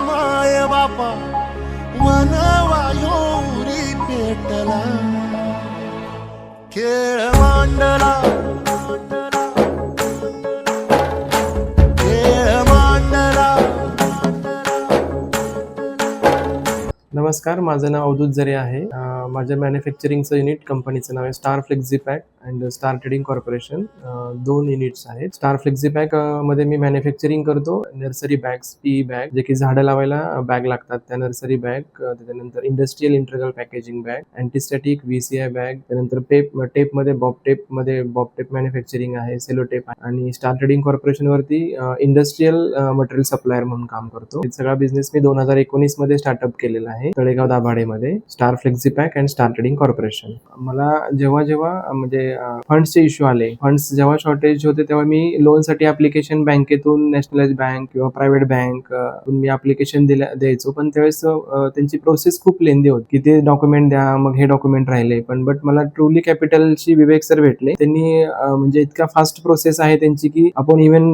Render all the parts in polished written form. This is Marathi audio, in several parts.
माय बापा वनवायोरी पेटला खेळ मांडला खेळ मांडला. नमस्कार, माझं नाव अवधूत जरे आहे. माझ्या मॅन्युफॅक्चरिंगचं युनिट कंपनीचं नाव आहे Star Flexipack and Star Trading Corporation. 2 units आहेत. स्टार फ्लेक्झीपॅक मध्ये मी मॅन्युफॅक्चरिंग करतो नर्सरी बॅग्स, पी बॅग, जे की झाडं लावायला बॅग लागतात त्या नर्सरी बॅग, त्याच्यानंतर industrial internal packaging bag, antistatic, VCI bag, त्यानंतर टेपमध्ये बॉब टेप मॅन्युफॅक्चरिंग आहे, सेलो टेप आहे. आणि स्टार ट्रेडिंग कॉर्पोरेशन वरती इंडस्ट्रियल मटेरियल सप्लायर म्हणून काम करतो. हे सगळा बिझनेस मी 2019 मध्ये स्टार्टअप केलेला आहे तळेगाव दाभाडेमध्ये, Star Flexipack and Star Trading Corporation. मला जेव्हा म्हणजे फंड्सचे इश्यू आले, फंड्स जेव्हा शॉर्टेज होते, तेव्हा मी लोन साठी ऍप्लिकेशन बँकेतून, नॅशनलाइज बँक किंवा प्रायव्हेट बँक मी ऍप्लिकेशन द्यायचो. पण त्यावेळेस त्यांची प्रोसेस खूप लेंदी होती की ते डॉक्युमेंट द्या, मग हे डॉक्युमेंट राहिले. बट मला ट्रुली कॅपिटलची विवेक सर भेटले. त्यांनी म्हणजे इतका फास्ट प्रोसेस आहे त्यांची की आपण इव्हन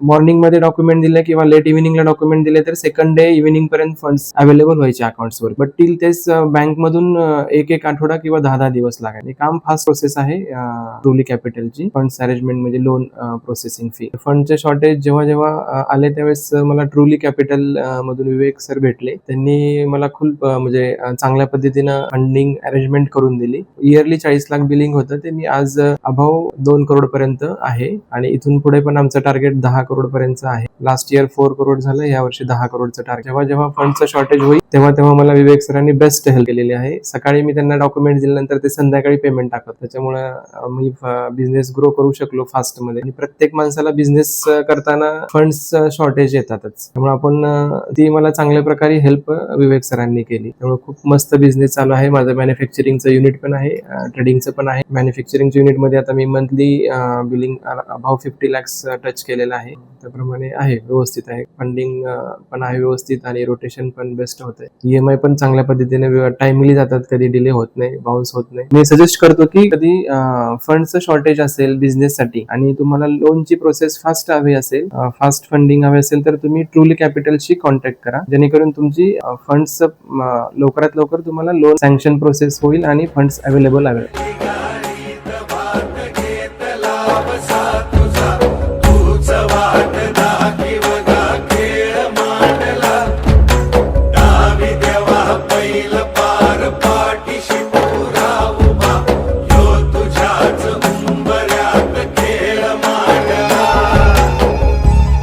मॉर्निंग मध्ये डॉक्युमेंट दिले किंवा लेट इव्हिनिंगला डॉक्युमेंट दिले तर सेकंड डे इव्हिनिंग पर्यंत फंड्स अवेलेबल व्हायचे अकाउंट्सवर. बट टिल तेच बँक मधून एक आठवडा किंवा 10 दिवस लागायचे. काम फास्ट प्रोसेस आहे ट्रुली कॅपिटलची. फंड्स अरेंजमेंट म्हणजे लोन प्रोसेसिंग फी. फंडचे शॉर्टेज जेव्हा आले त्यावेळेस मला ट्रुली कॅपिटल मधून विवेक सर भेटले. त्यांनी मला खूप म्हणजे चांगल्या पद्धतीनं फंडिंग अरेंजमेंट करून दिली. इयरली 40 लाख बिलिंग होतं, ते मी आज अभाव 2 करोड पर्यंत आहे आणि इथून पुढे पण आमचं टार्गेट 10 करोड पर्यंत आहे. लास्ट इयर 4 करोड झालं, या वर्षी 10 करोडचं टार्गेट. जेव्हा फंडचं शॉर्टेज होईल तेव्हा मला विवेक सरांनी बेस्ट हेल्प केलेली आहे. सकाळी मी त्यांना डॉक्युमेंट दिल्यानंतर ते संध्याकाळी पेमेंट टाकत. त्याच्यामुळे मी बिझनेस ग्रो करू शकलो फास्ट मध्ये. आणि प्रत्येक माणसाला बिझनेस करताना फंड्स शॉर्टेज येतातच, त्यामुळे आपण ती मला चांगल्या प्रकारे हेल्प विवेक सरांनी केली. त्यामुळे खूप मस्त बिझनेस चालू आहे. माझं मॅन्युफॅक्चरिंगचं युनिट पण आहे, ट्रेडिंगचं पण आहे. मॅन्युफॅक्चरिंगच्या युनिट मध्ये आता मी monthly billing above 50 lakhs touch केलेलं आहे. त्याप्रमाणे आहे, व्यवस्थित आहे. फंडिंग पण आहे व्यवस्थित आणि रोटेशन पण बेस्ट होत आहे. EMI पण चांगल्या पद्धतीने टाइमली जातात, कधी डिले होत नाही, बाउन्स होत नाही. मी सजेस्ट करतो की कधी फंडचं शॉर्टेज असेल बिझनेस साठी आणि तुम्हाला लोनची प्रोसेस फास्ट हवी असेल, फास्ट फंडिंग हवी असेल, तर तुम्ही ट्रुली कॅपिटलशी कॉन्टॅक्ट करा, जेणेकरून तुमची फंड्स लवकरात लवकर तुम्हाला लोन सँक्शन प्रोसेस होईल आणि फंड्स अवेलेबल आहे.